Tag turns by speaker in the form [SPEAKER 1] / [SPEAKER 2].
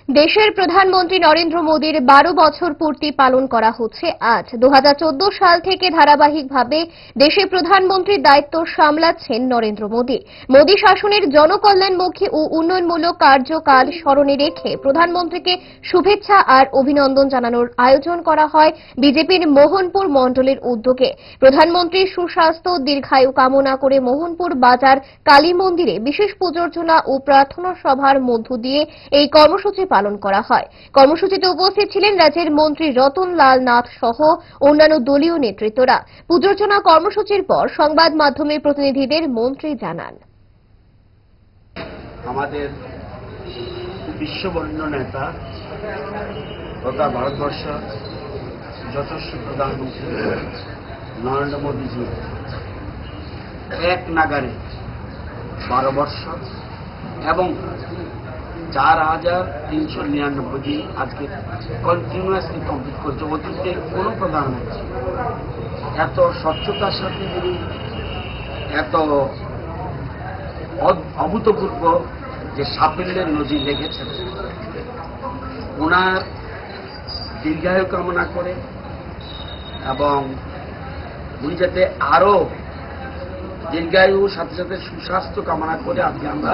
[SPEAKER 1] দেশের প্রধানমন্ত্রী নরেন্দ্র মোদীর 12 বছর পূর্তি পালন করা হচ্ছে আজ। 2014 সাল থেকে ধারাবাহিকভাবে দেশে প্রধানমন্ত্রীর দায়িত্ব সামলাচ্ছেন নরেন্দ্র মোদী। মোদী শাসনের জনকল্যাণমুখী ও উন্নয়নমূলক কার্যকাল স্মরণে রেখে প্রধানমন্ত্রীকে শুভেচ্ছা আর অভিনন্দন জানানোর আয়োজন করা হয় বিজেপির মোহনপুর মণ্ডলের উদ্যোগে। প্রধানমন্ত্রীর সুস্বাস্থ্য দীর্ঘায়ু কামনা করে মোহনপুর বাজার কালী মন্দিরে বিশেষ পূজার্চনা ও প্রার্থনা সভার মধ্য দিয়ে এই কর্মসূচি পালন করা হয়। কর্মসূচিতে উপস্থিত ছিলেন রাজ্যের মন্ত্রী রতন লাল নাথ সহ অন্যান্য দলীয় নেতৃত্বরা। পূজার্চনা কর্মসূচির পর সংবাদ মাধ্যমের প্রতিনিধিদের মন্ত্রী জানান,
[SPEAKER 2] আমাদের বিশ্ববরেণ্য নেতা তথা ভারতবর্ষ যশস্বী প্রধানমন্ত্রী নরেন্দ্র মোদীজি এক নাগারে 12 বর্ষ এবং 4,399 দিন আজকে কন্টিনিউয়াসলি কমপ্লিট করছে। অতীতে কোনো প্রধানমন্ত্রী এত স্বচ্ছতার সাথে তিনি এত অভূতপূর্ব যে সাফল্যের নজির রেখেছেন, ওনার দীর্ঘায়ু কামনা করে এবং উনি যাতে আরো দীর্ঘায়ু সাথে সাথে সুস্বাস্থ্য কামনা করে আজকে আমরা